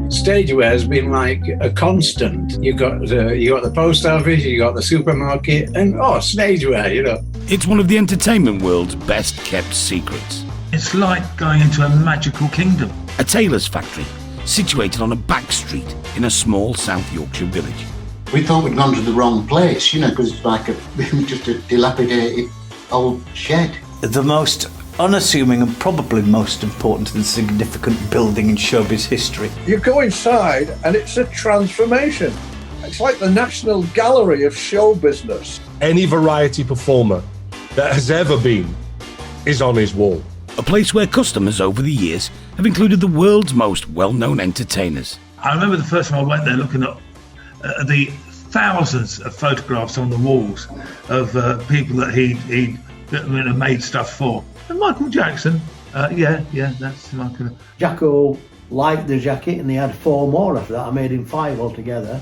Stageware has been like a constant. You got the post office, you got the supermarket, and stageware, It's one of the entertainment world's best kept secrets. It's like going into a magical kingdom. A tailor's factory, situated on a back street in a small South Yorkshire village. We thought we'd gone to the wrong place, because it's like just a dilapidated old shed. The most unassuming and probably most important and significant building in showbiz history. You go inside and it's a transformation. It's like the National Gallery of show business. Any variety performer that has ever been is on his wall. A place where customers over the years have included the world's most well-known entertainers. I remember the first time I went there looking at the thousands of photographs on the walls of people that he'd made stuff for. And Michael Jackson, that's Michael. Jacko liked the jacket and he had 4 more after that. I made him 5 altogether.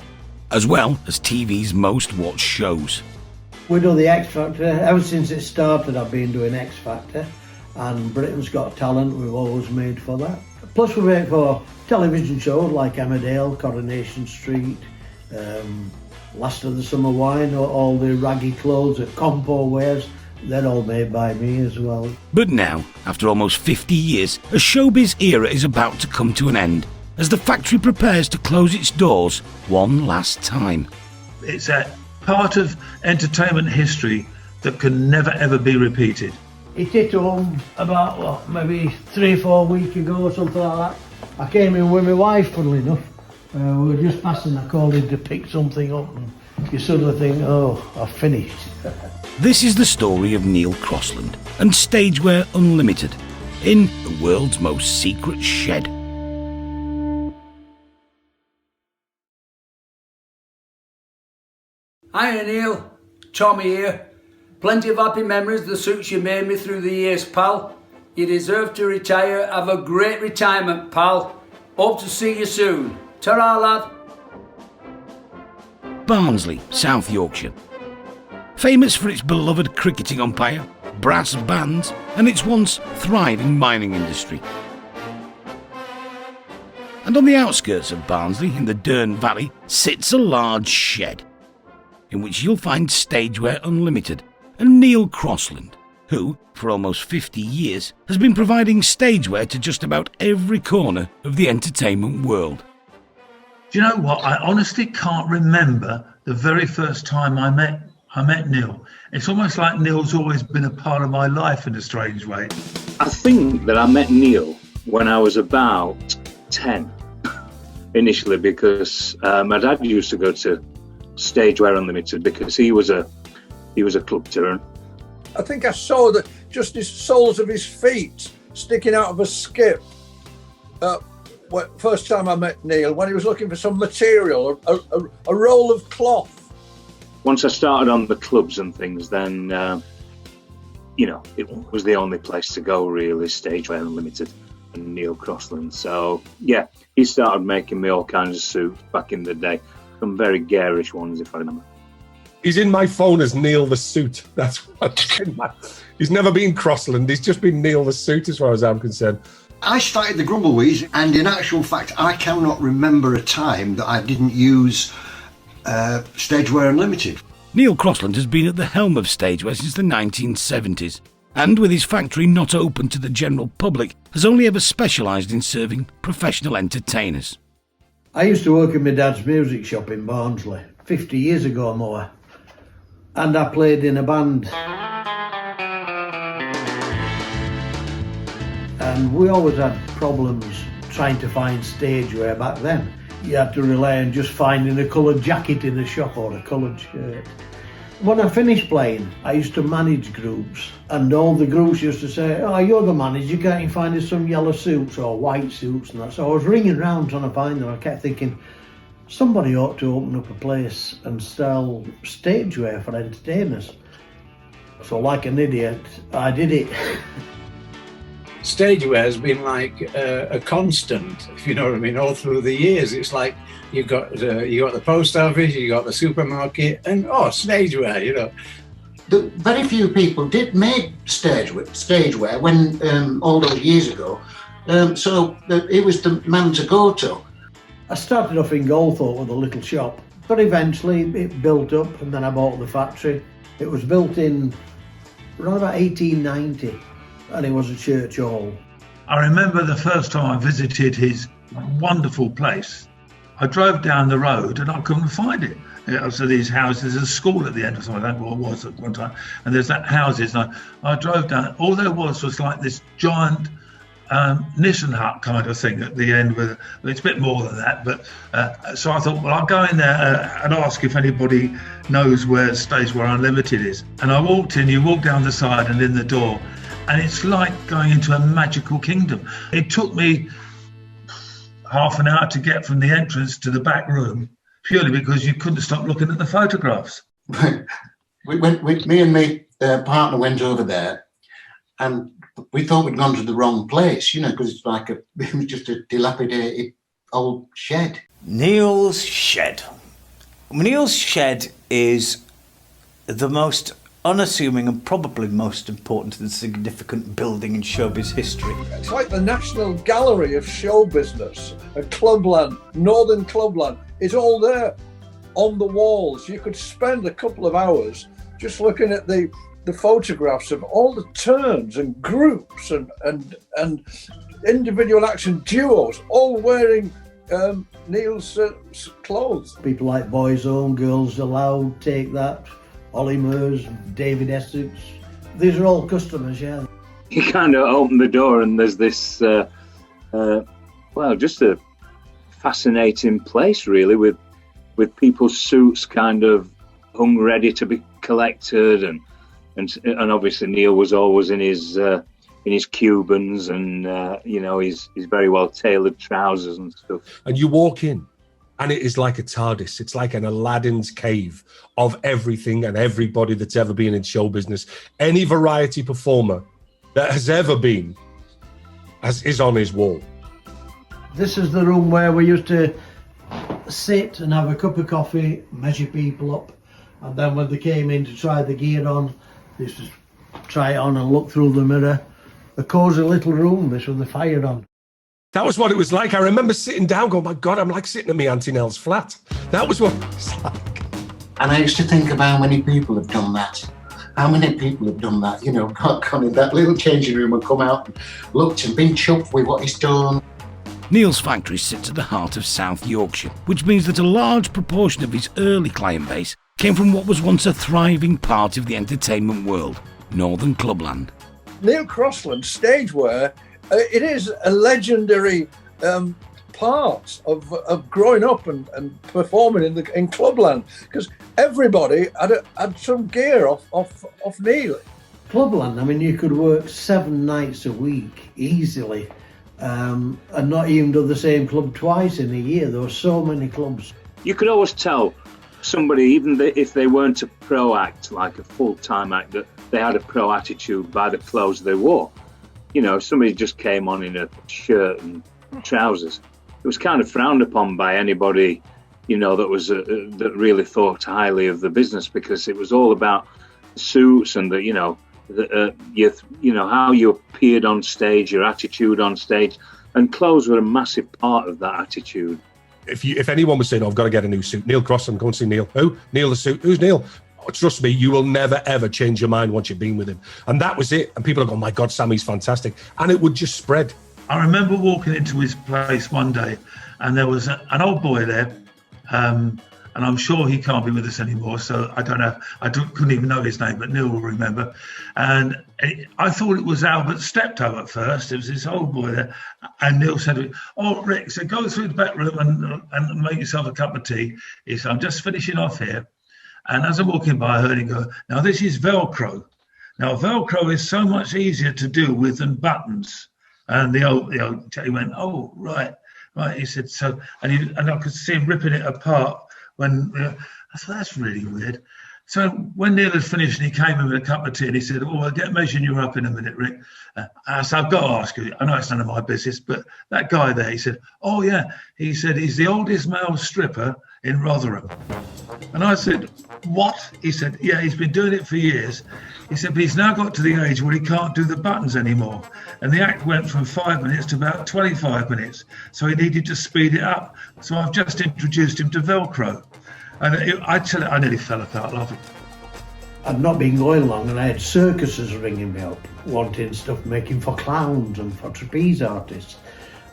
As well as TV's most watched shows. We do the X Factor. Ever since it started, I've been doing X Factor. And Britain's Got Talent, we've always made for that. Plus we make for television shows like Emmerdale, Coronation Street, Last of the Summer Wine, all the raggy clothes that Compo wears. They're all made by me as well. But now, after almost 50 years, a showbiz era is about to come to an end as the factory prepares to close its doors one last time. It's a part of entertainment history that can never ever be repeated. It hit home about, maybe 3-4 weeks ago or something like that. I came in with my wife, funnily enough. We were just passing, I called in to pick something up and you suddenly think, I've finished. This is the story of Neil Crossland and Stageware Unlimited in the world's most secret shed. Hiya Neil, Tommy here. Plenty of happy memories of the suits you made me through the years, pal. You deserve to retire. Have a great retirement, pal. Hope to see you soon. Ta-ra, lad. Barnsley, South Yorkshire. Famous for its beloved cricketing umpire, brass bands, and its once thriving mining industry. And on the outskirts of Barnsley, in the Dearne Valley, sits a large shed, in which you'll find Stageware Unlimited and Neil Crossland, who, for almost 50 years, has been providing stageware to just about every corner of the entertainment world. Do you know what? I honestly can't remember the very first time I met Neil. It's almost like Neil's always been a part of my life in a strange way. I think that I met Neil when I was about 10, initially, because my dad used to go to Stageware Unlimited because he was a club tour. I think I saw just his soles of his feet sticking out of a skip. First time I met Neil, when he was looking for some material, a roll of cloth. Once I started on the clubs and things, then, it was the only place to go, really, Stageware Unlimited and Neil Crossland. So, yeah, he started making me all kinds of suits back in the day. Some very garish ones, if I remember. He's in my phone as Neil the Suit. That's what's in my... He's never been Crossland. He's just been Neil the Suit, as far as I'm concerned. I started the Grumbleweeds, and in actual fact, I cannot remember a time that I didn't use Stageware Unlimited. Neil Crossland has been at the helm of Stageware since the 1970s, and with his factory not open to the general public, has only ever specialised in serving professional entertainers. I used to work in my dad's music shop in Barnsley, 50 years ago or more, and I played in a band. And we always had problems trying to find stageware back then. You had to rely on just finding a coloured jacket in a shop or a coloured shirt. When I finished playing, I used to manage groups, and all the groups used to say, you're the manager, can't you find us some yellow suits or white suits and that? So I was ringing round trying to find them. I kept thinking, somebody ought to open up a place and sell stageware for entertainers. So like an idiot, I did it. Stageware has been like a constant, if you know what I mean, all through the years. It's like you got the post office, you got the supermarket, and stageware, very few people did make stageware when all those years ago. So it was the man to go to. I started off in Goldthorpe with a little shop, but eventually it built up, and then I bought the factory. It was built in around about 1890, and it was a church hall. I remember the first time I visited his wonderful place. I drove down the road and I couldn't find it. So these houses, there's a school at the end of something, I don't know what it was at one time, and there's that houses. And I drove down, all there was like this giant Nissen hut kind of thing at the end. It's a bit more than that, but so I thought, well, I'll go in there and ask if anybody knows where Stageware Unlimited is. And I walked in, you walk down the side and in the door, and it's like going into a magical kingdom. It took me half an hour to get from the entrance to the back room, purely because you couldn't stop looking at the photographs. Me and my partner went over there, and we thought we'd gone to the wrong place, because it's like it was just a dilapidated old shed. Neil's Shed. Neil's Shed is the most unassuming and probably most important and significant building in showbiz history. It's like the National Gallery of Show Business, and Clubland, Northern Clubland. It's all there on the walls. You could spend a couple of hours just looking at the photographs of all the turns and groups and individual action duos, all wearing Neil's clothes. People like Boyzone, Girls Aloud, Take That, Ollie Murs, David Essex. These are all customers, yeah. You kind of open the door and there's this, just a fascinating place, really, with people's suits kind of hung ready to be collected, and obviously Neil was always in his Cubans and his very well tailored trousers and stuff. And you walk in, and it is like a TARDIS. It's like an Aladdin's cave of everything and everybody that's ever been in show business. Any variety performer that has ever been is on his wall. This is the room where we used to sit and have a cup of coffee, measure people up, and then when they came in to try the gear on, they used to try it on and look through the mirror. A cosy little room, this with the fire on. That was what it was like. I remember sitting down going, my God, I'm like sitting at my Auntie Nell's flat. That was what it was like. And I used to think of how many people have done that. How many people have done that, gone in that little changing room and come out and looked and been chuffed with what he's done. Neil's factory sits at the heart of South Yorkshire, which means that a large proportion of his early client base came from what was once a thriving part of the entertainment world, Northern Clubland. Neil Crossland, Stageware, it is a legendary part of growing up and performing in Clubland, because everybody had some gear off Neil. Clubland, I mean, you could work 7 nights a week easily, and not even do the same club twice in a year. There were so many clubs. You could always tell somebody, even if they weren't a pro act, like a full-time act, that they had a pro attitude by the clothes they wore. If somebody just came on in a shirt and trousers, it was kind of frowned upon by anybody, that was that really thought highly of the business, because it was all about suits and how you appeared on stage, your attitude on stage, and clothes were a massive part of that attitude. If anyone was saying, I've got to get a new suit, Neil Crossland, go and see Neil. Who? Neil the suit. Who's Neil? Oh, trust me, you will never, ever change your mind once you've been with him. And that was it. And people are going, my God, Sammy's fantastic. And it would just spread. I remember walking into his place one day, and there was an old boy there, and I'm sure he can't be with us anymore, so I don't know. Couldn't even know his name, but Neil will remember. And I thought it was Albert Steptoe at first. It was this old boy there. And Neil said, "Oh, Rick, so go through the back room and make yourself a cup of tea." He said, "I'm just finishing off here." And as I'm walking by, I heard him go, "Now, this is Velcro. Now, Velcro is so much easier to do with than buttons." And the old he went, "Oh, right." He said, "So," and I could see him ripping it apart. When I thought, that's really weird. So when Neil had finished and he came in with a cup of tea and he said, "Oh, I'll get measuring you up in a minute, Rick." I said, "I've got to ask you, I know it's none of my business, but that guy there," he said, "Oh yeah," he said, "he's the oldest male stripper in Rotherham. And I said, what? He said, yeah, he's been doing it for years. He said, but he's now got to the age where he can't do the buttons anymore. And the act went from 5 minutes to about 25 minutes. So he needed to speed it up. So I've just introduced him to Velcro. And I tell you, I nearly fell apart laughing. I'd not been going long and I had circuses ringing me up, wanting stuff making for clowns and for trapeze artists.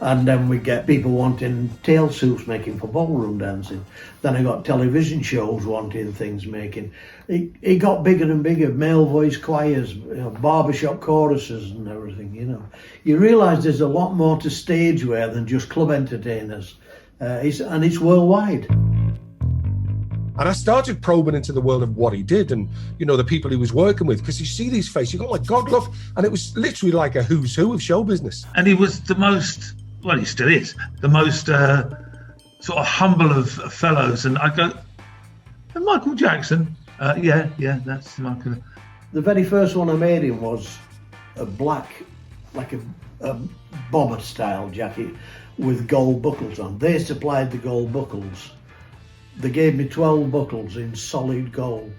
And then we get people wanting tail suits making for ballroom dancing. Then I got television shows wanting things making. It got bigger and bigger, male voice choirs, barbershop choruses and everything, You realise there's a lot more to stage wear than just club entertainers. It's worldwide. And I started probing into the world of what he did and, the people he was working with, because you see these faces, you go like, God love, and it was literally like a who's who of show business. And he was the most, well, he still is, the most sort of humble of fellows. And I go, Michael Jackson? Yeah, that's Michael. The very first one I made him was a black, like a bomber style jacket with gold buckles on. They supplied the gold buckles. They gave me 12 buckles in solid gold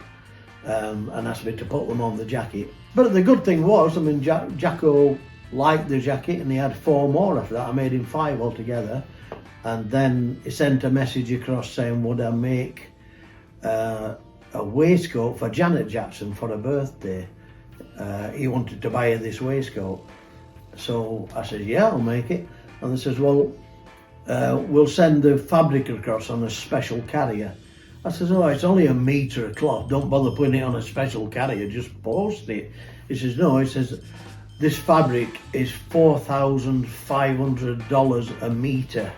and asked me to put them on the jacket. But the good thing was, Jacko liked the jacket and he had 4 more after that. I made him 5 altogether. And then he sent a message across saying, would I make a waistcoat for Janet Jackson for her birthday? He wanted to buy her this waistcoat. So I said, yeah, I'll make it. And they says, well, we'll send the fabric across on a special carrier. I says, oh, it's only a metre of cloth. Don't bother putting it on a special carrier, just post it. He says, no, he says, this fabric is $4,500 a metre.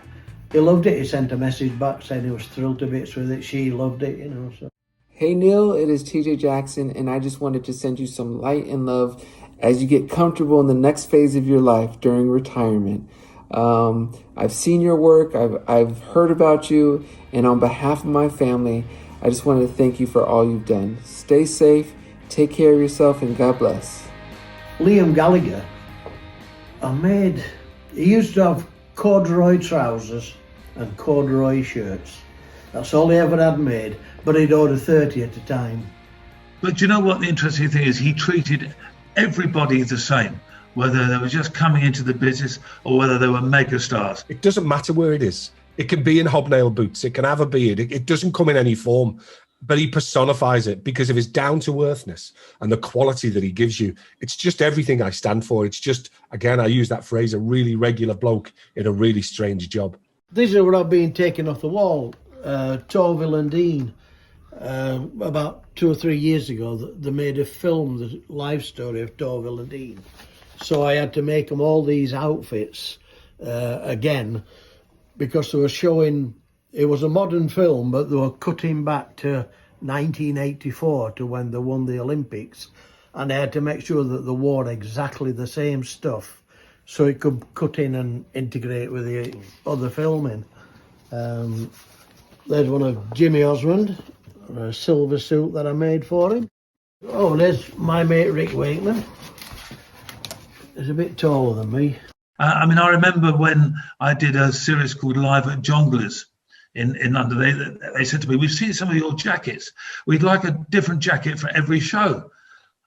He loved it. He sent a message back saying he was thrilled to bits with it. She loved it, So. Hey Neil, it is TJ Jackson, and I just wanted to send you some light and love as you get comfortable in the next phase of your life during retirement. I've seen your work, I've heard about you, and on behalf of my family, I just wanted to thank you for all you've done. Stay safe, take care of yourself, and God bless. Liam Gallagher, he used to have corduroy trousers and corduroy shirts. That's all he ever had made, but he'd order 30 at a time. But you know what the interesting thing is? He treated everybody the same, whether they were just coming into the business or whether they were mega stars. It doesn't matter where it is. It can be in hobnail boots. It can have a beard. It doesn't come in any form, but he personifies it because of his down-to-earthness and the quality that he gives you. It's just everything I stand for. It's just, again, I use that phrase, a really regular bloke in a really strange job. These are what I've been taking off the wall. Torvill and Dean, about 2 or 3 years ago, they made a film, the life story of Torvill and Dean. So I had to make them all these outfits again, because they were showing, it was a modern film, but they were cutting back to 1984 to when they won the Olympics. And I had to make sure that they wore exactly the same stuff so it could cut in and integrate with the other filming. There's one of Jimmy Osmond, a silver suit that I made for him. Oh, there's my mate Rick Wakeman. He's a bit taller than me. I remember when I did a series called Live at Jongleurs in London, they said to me, we've seen some of your jackets. We'd like a different jacket for every show.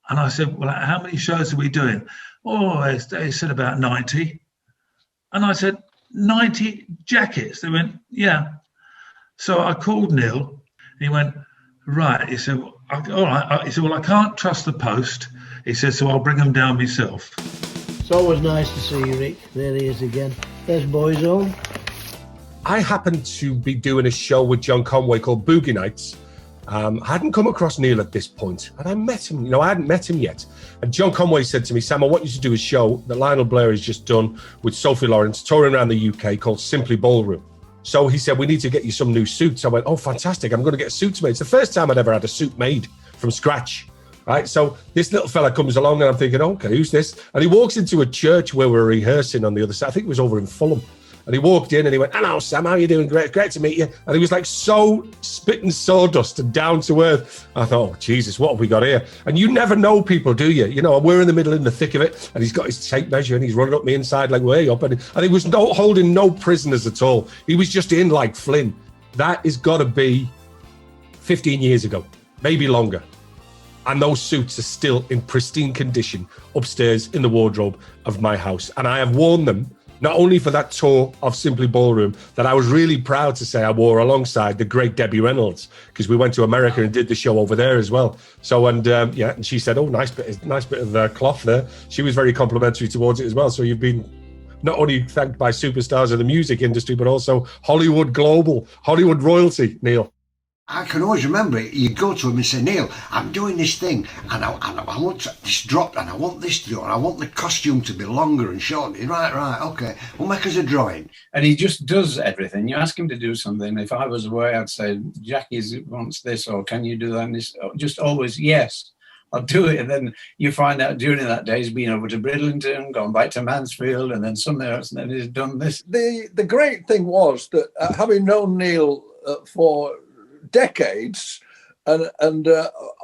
And I said, well, how many shows are we doing? Oh, they said about 90. And I said, 90 jackets? They went, yeah. So I called Neil, and he went, right. He said, all right. He said, well, I can't trust the post. He said, so I'll bring them down myself. It's always nice to see you, Rick. There he is again. There's Boyzone. I happened to be doing a show with John Conway called Boogie Nights. I hadn't come across Neil at this point, and I met him. I hadn't met him yet. And John Conway said to me, Sam, I want you to do a show that Lionel Blair has just done with Sophie Lawrence, touring around the UK, called Simply Ballroom. So he said, we need to get you some new suits. I went, oh, fantastic. I'm going to get suits made. It's the first time I'd ever had a suit made from scratch. Right, so this little fella comes along and I'm thinking, okay, who's this? And he walks into a church where we're rehearsing on the other side. I think it was over in Fulham. And he walked in and he went, hello, Sam, how are you doing? Great to meet you. And he was like so spitting sawdust and down to earth. I thought, oh, Jesus, what have we got here? And you never know people, do you? You know, we're in the middle, in the thick of it, and he's got his tape measure and he's running up me inside like way up. And he was holding no prisoners at all. He was just in like Flynn. That has got to be 15 years ago, maybe longer. And those suits are still in pristine condition upstairs in the wardrobe of my house. And I have worn them not only for that tour of Simply Ballroom that I was really proud to say I wore alongside the great Debbie Reynolds, because we went to America and did the show over there as well. So, and she said, "Oh, nice bit of cloth there." She was very complimentary towards it as well. So you've been not only thanked by superstars of the music industry, but also Hollywood royalty, Neil. I can always remember it. You go to him and say, "Neil, I'm doing this thing, and I want this dropped, and I want this to do, and I want the costume to be longer and shorter." Right, okay. We'll make us a drawing. And he just does everything. You ask him to do something. If I was away, I'd say, "Jackie wants this, or can you do that?" And this, just always, yes, I'll do it. And then you find out during that day he's been over to Bridlington, gone back to Mansfield, and then somewhere else, and then he's done this. The great thing was that having known Neil for decades and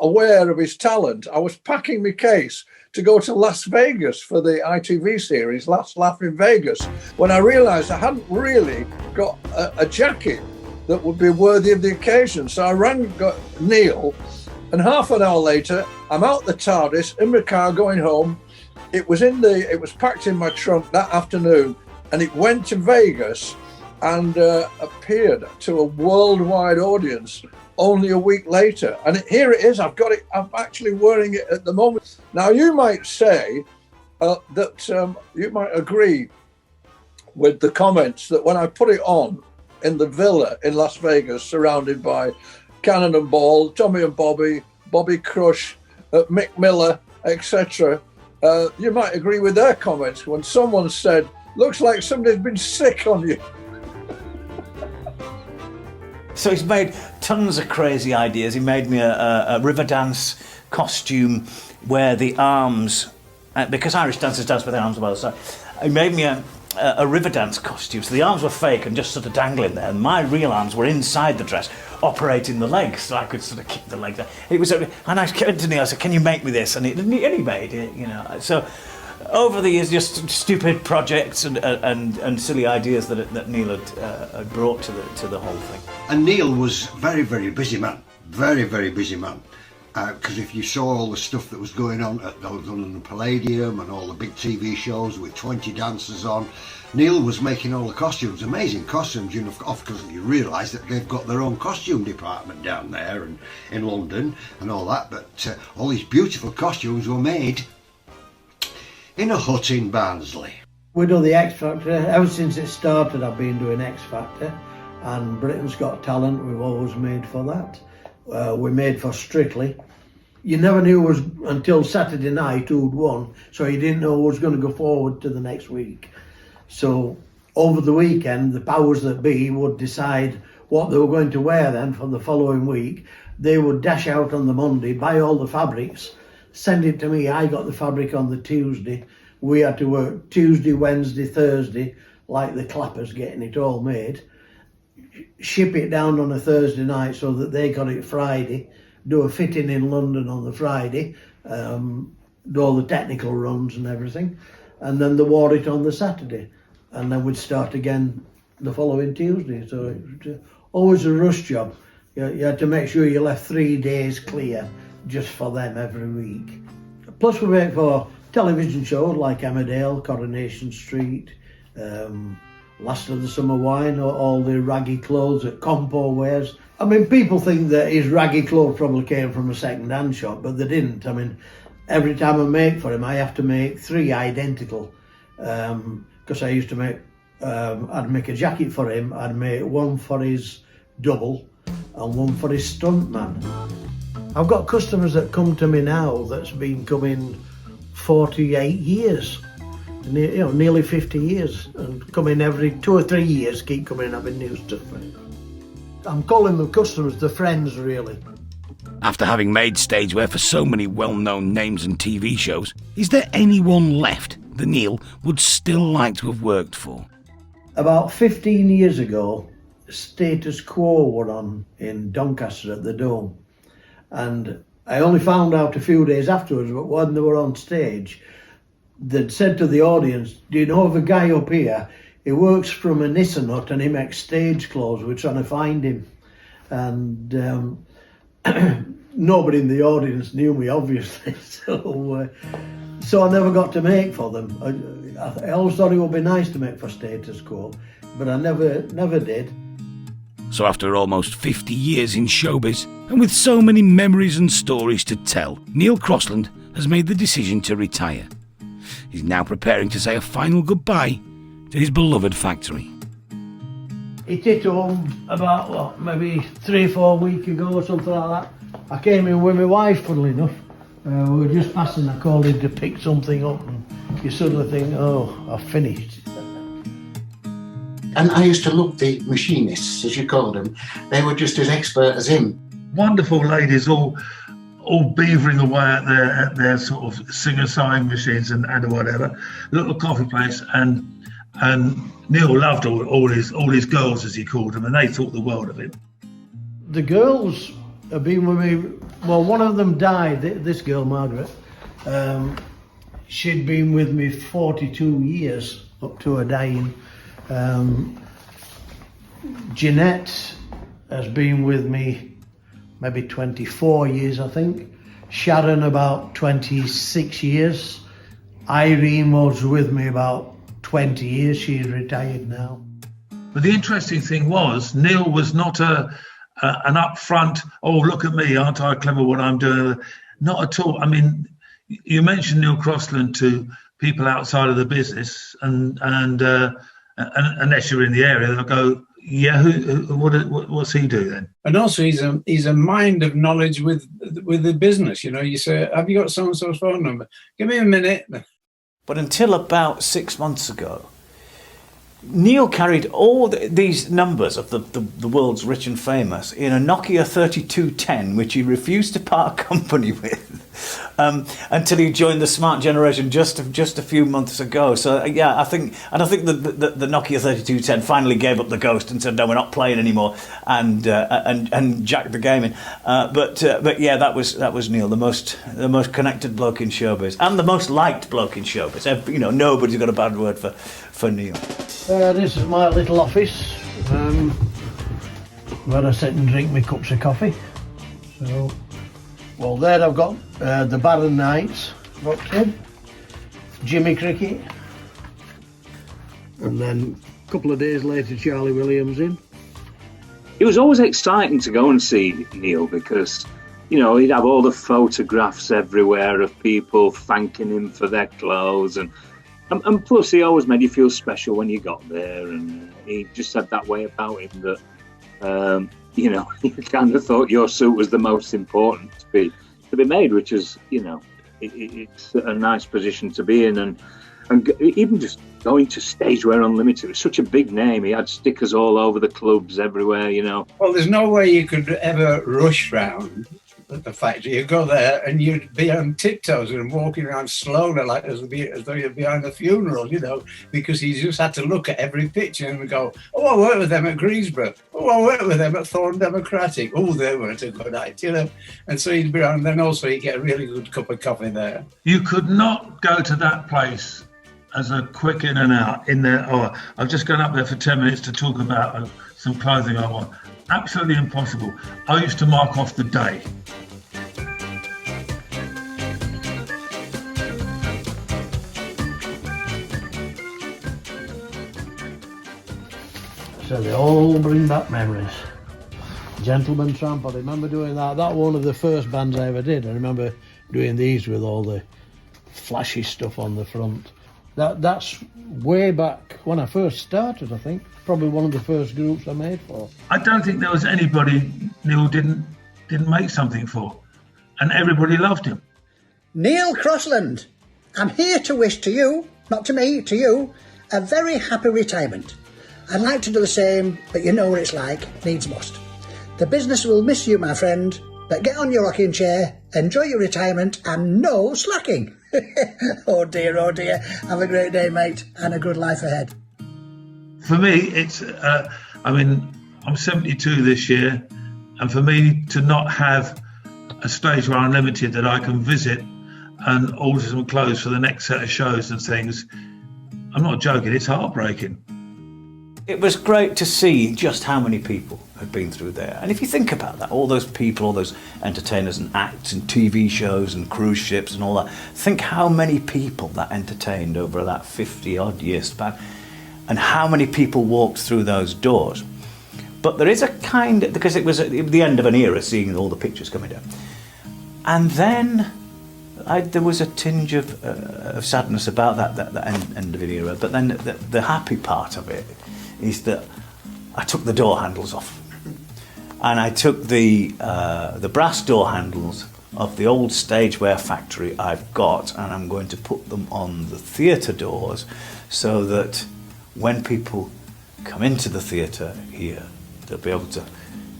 aware of his talent, I was packing my case to go to Las Vegas for the ITV series Last Laugh in Vegas, when I realized I hadn't really got a jacket that would be worthy of the occasion. So I got Neil, and half an hour later I'm out the TARDIS in my car going home. It was packed in my trunk that afternoon, and it went to Vegas and appeared to a worldwide audience only a week later. And here it is. I've got it. I'm actually wearing it at the moment. Now, you might say that you might agree with the comments that when I put it on in the villa in Las Vegas, surrounded by Cannonball, Tommy and Bobby, Bobby Crush, Mick Miller, etc., you might agree with their comments when someone said, "Looks like somebody's been sick on you." So he's made tons of crazy ideas. He made me a Riverdance costume where the arms, because Irish dancers dance with their arms well, so he made me a Riverdance costume. So the arms were fake and just sort of dangling there. And my real arms were inside the dress, operating the legs, so I could sort of kick the legs. It was, and I came to Neil, I said, "Can you make me this?" And he made it, you know. So over the years, just stupid projects and silly ideas that Neil had brought to the whole thing. And Neil was very, very busy man. Very, very busy man. Because if you saw all the stuff that was going on at the London Palladium and all the big TV shows with 20 dancers on, Neil was making all the costumes, amazing costumes. You know, of course, you realise that they've got their own costume department down there and in London and all that. But all these beautiful costumes were made in a hut in Barnsley. We do the X Factor. Ever since it started, I've been doing X Factor, and Britain's Got Talent. We've always made for that. We made for Strictly. You never knew until Saturday night who'd won, so you didn't know who was going to go forward to the next week. So over the weekend, the powers that be would decide what they were going to wear then for the following week. They would dash out on the Monday, buy all the fabrics, send it to me. I got the fabric on the Tuesday. We had to work Tuesday, Wednesday, Thursday, like the clappers, getting it all made. Ship it down on a Thursday night so that they got it Friday. Do a fitting in London on the Friday. Do all the technical runs and everything. And then they wore it on the Saturday. And then we'd start again the following Tuesday. So it was always a rush job. You had to make sure you left 3 days clear just for them every week. Plus we work for television shows like Emmerdale, Coronation Street, Last of the Summer Wine, or all the raggy clothes that Compo wears. I mean, people think that his raggy clothes probably came from a second-hand shop, but they didn't. I mean, every time I make for him, I have to make 3 identical. Because I used to make, I'd make a jacket for him, I'd make one for his double and one for his stuntman. I've got customers that come to me now that's been coming 48 years, nearly 50 years, and come in every 2 or 3 years, keep coming and having new stuff. I'm calling them customers, they're friends really. After having made stagewear for so many well-known names and TV shows, is there anyone left that Neil would still like to have worked for? About 15 years ago, Status Quo were on in Doncaster at the Dome. And I only found out a few days afterwards, but when they were on stage, they'd said to the audience, "Do you know of a guy up here? He works from a knitting hut and he makes stage clothes. We're trying to find him. And nobody in the audience knew me, obviously. So I never got to make for them. I always thought it would be nice to make for Status Quo, but I never did. So after almost 50 years in showbiz, and with so many memories and stories to tell, Neil Crossland has made the decision to retire. He's now preparing to say a final goodbye to his beloved factory. He hit home about, maybe 3 or 4 weeks ago or something like that. I came in with my wife, funnily enough. We were just passing, I called him to pick something up, and you suddenly think, oh, I've finished. And I used to love the machinists, as you called them. They were just as expert as him. Wonderful ladies, all beavering away at their sort of singer-sewing machines and whatever. Little coffee place, and Neil loved all his girls, as he called them, and they thought the world of him. The girls have been with me. Well, one of them died. This girl, Margaret. She'd been with me 42 years up to her dying. Jeanette has been with me maybe 24 years, I think. Sharon about 26 years. Irene was with me about 20 years. She's retired now. But the interesting thing was, Neil was not an upfront, oh, look at me, aren't I clever what I'm doing? Not at all. I mean, you mentioned Neil Crossland to people outside of the business, and unless you're in the area, they'll go, yeah, what's he do then? And also, he's a mind of knowledge with the business. You know, you say, have you got so-and-so's phone number? Give me a minute. But until about 6 months ago, Neil carried all these numbers of the world's rich and famous in a Nokia 3210, which he refused to part company with until he joined the smart generation just a few months ago. So yeah, I think the Nokia 3210 finally gave up the ghost and said, no, we're not playing anymore, and jacked the game in. But yeah, that was Neil, the most connected bloke in showbiz and the most liked bloke in showbiz. You know, nobody's got a bad word for Neil. This is my little office, where I sit and drink my cups of coffee. So, well, there I've got the Barron Knights box in, Jimmy Cricket, and then a couple of days later Charlie Williams in. It was always exciting to go and see Neil because, you know, he'd have all the photographs everywhere of people thanking him for their clothes, and plus he always made you feel special when you got there, and he just had that way about him that, you know, you kind of thought your suit was the most important to be made, which is, you know, it's a nice position to be in, and even just going to Stagewear Unlimited, it was such a big name. He had stickers all over the clubs everywhere, you know. Well, there's no way you could ever rush round at the factory. You go there and you'd be on tiptoes and walking around slowly, like as though you're behind a funeral, you know, because he just had to look at every picture and go, oh, I worked with them at Greensboro. Oh, I worked with them at Thorn Democratic. Oh, they weren't a good idea, you know. And so he'd be around, and then also he'd get a really good cup of coffee there. You could not go to that place as a quick in and out in there. Oh, I've just gone up there for 10 minutes to talk about some clothing I want. Absolutely impossible. I used to mark off the day. So they all bring back memories. Gentleman Tramp, I remember doing that. That was one of the first bands I ever did. I remember doing these with all the flashy stuff on the front. That's way back when I first started, I think. Probably one of the first groups I made for. I don't think there was anybody Neil didn't make something for, and everybody loved him. Neil Crossland, I'm here to wish to you, not to me, to you, a very happy retirement. I'd like to do the same, but you know what it's like, needs must. The business will miss you, my friend, but get on your rocking chair, enjoy your retirement, and no slacking. Oh dear, have a great day, mate, and a good life ahead. For me, it's, I'm 72 this year, and for me to not have a Stagewear Unlimited that I can visit and order some clothes for the next set of shows and things, I'm not joking, it's heartbreaking. It was great to see just how many people had been through there. And if you think about that, all those people, all those entertainers and acts and TV shows and cruise ships and all that, think how many people that entertained over that 50-odd year span and how many people walked through those doors. But there is a kind, because it was at the end of an era, seeing all the pictures coming down. And then there was a tinge of sadness about that end of an era. But then the happy part of it is that I took the door handles off. And I took the brass door handles of the old stageware factory I've got, and I'm going to put them on the theatre doors so that when people come into the theatre here, they'll be able to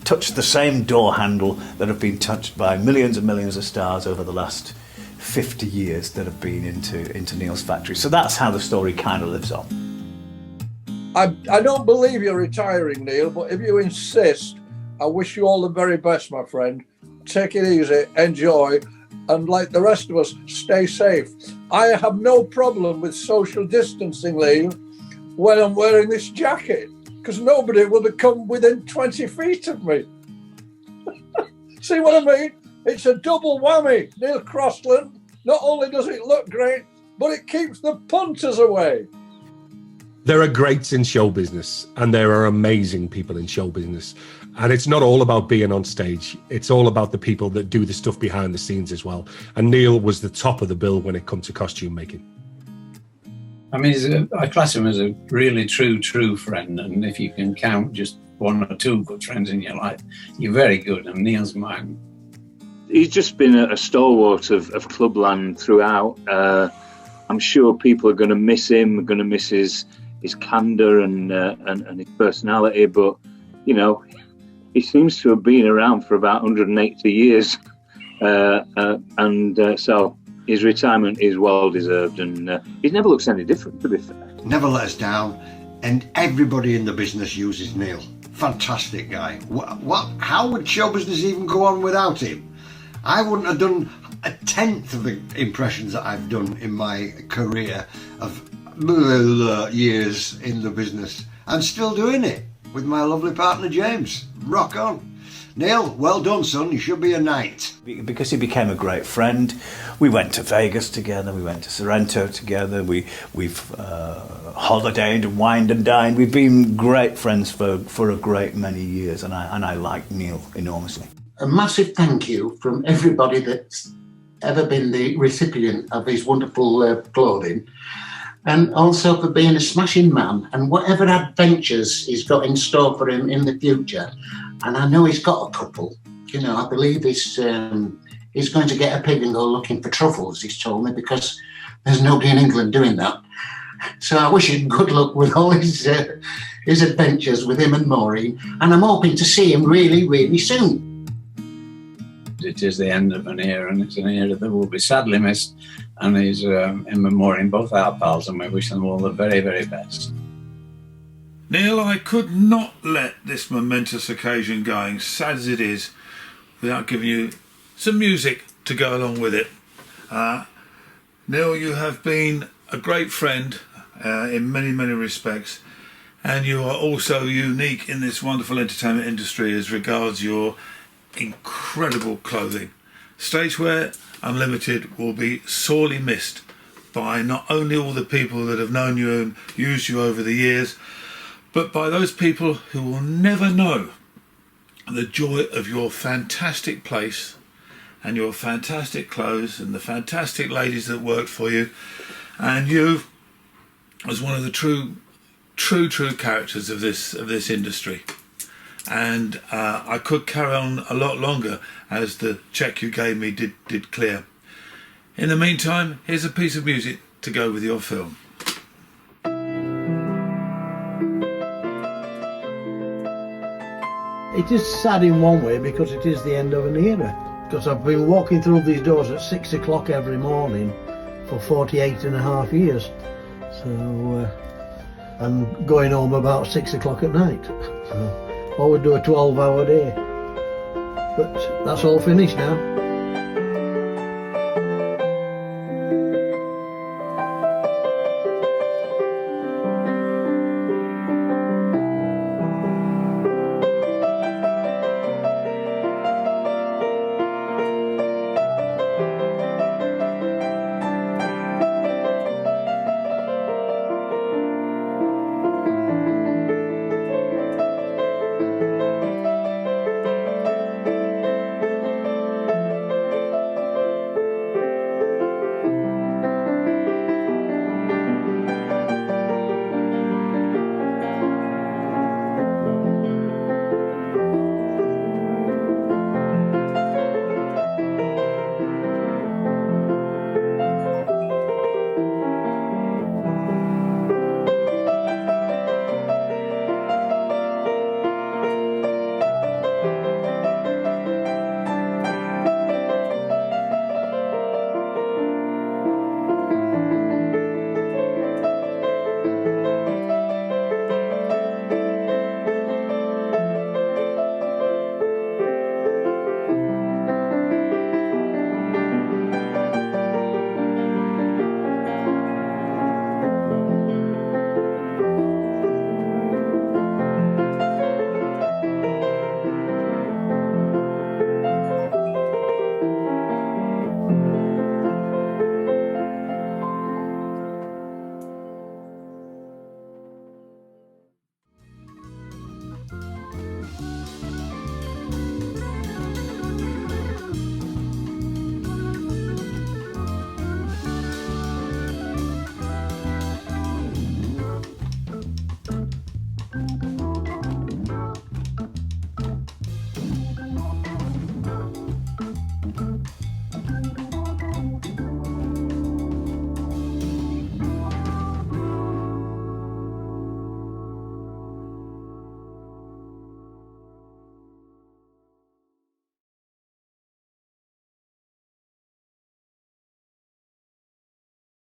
touch the same door handle that have been touched by millions and millions of stars over the last 50 years that have been into Neil's factory. So that's how the story kind of lives on. I don't believe you're retiring, Neil, but if you insist, I wish you all the very best, my friend. Take it easy, enjoy, and like the rest of us, stay safe. I have no problem with social distancing, Neil, when I'm wearing this jacket, because nobody would have come within 20 feet of me. See what I mean? It's a double whammy, Neil Crossland. Not only does it look great, but it keeps the punters away. There are greats in show business, and there are amazing people in show business. And it's not all about being on stage. It's all about the people that do the stuff behind the scenes as well. And Neil was the top of the bill when it comes to costume making. I mean, I class him as a really true friend. And if you can count just one or two good friends in your life, you're very good. And Neil's mine. He's just been a stalwart of Clubland throughout. I'm sure people are going to miss him, going to miss his candour and his personality. But, you know, he seems to have been around for about 180 years. So his retirement is well deserved, and he never looks any different, to be fair. Never let us down, and everybody in the business uses Neil. Fantastic guy. How would show business even go on without him? I wouldn't have done a tenth of the impressions that I've done in my career of years in the business. I'm still doing it with my lovely partner James. Rock on. Neil, well done, son. You should be a knight. Because he became a great friend. We went to Vegas together. We went to Sorrento together. We've holidayed and wined and dined. We've been great friends for a great many years, and I like Neil enormously. A massive thank you from everybody that's ever been the recipient of his wonderful clothing, and also for being a smashing man and whatever adventures he's got in store for him in the future. And I know he's got a couple. You know, I believe he's going to get a pig and go looking for truffles, he's told me, because there's nobody in England doing that. So I wish him good luck with all his adventures with him and Maureen, and I'm hoping to see him really, really soon. It is the end of an era, and it's an era that will be sadly missed. And he's him and Maureen, both our pals, and we wish them all the very, very best. Neil, I could not let this momentous occasion going, sad as it is, without giving you some music to go along with it. Neil, you have been a great friend in many, many respects, and you are also unique in this wonderful entertainment industry as regards your incredible clothing. Stagewear Unlimited will be sorely missed by not only all the people that have known you and used you over the years, but by those people who will never know the joy of your fantastic place and your fantastic clothes and the fantastic ladies that worked for you, and you as one of the true characters of this industry. And I could carry on a lot longer, as the check you gave me did clear. In the meantime, here's a piece of music to go with your film. It is sad in one way because it is the end of an era. Because I've been walking through these doors at 6 o'clock every morning for 48 and a half years. So I'm going home about 6 o'clock at night. So I would do a 12-hour day. But that's all finished now.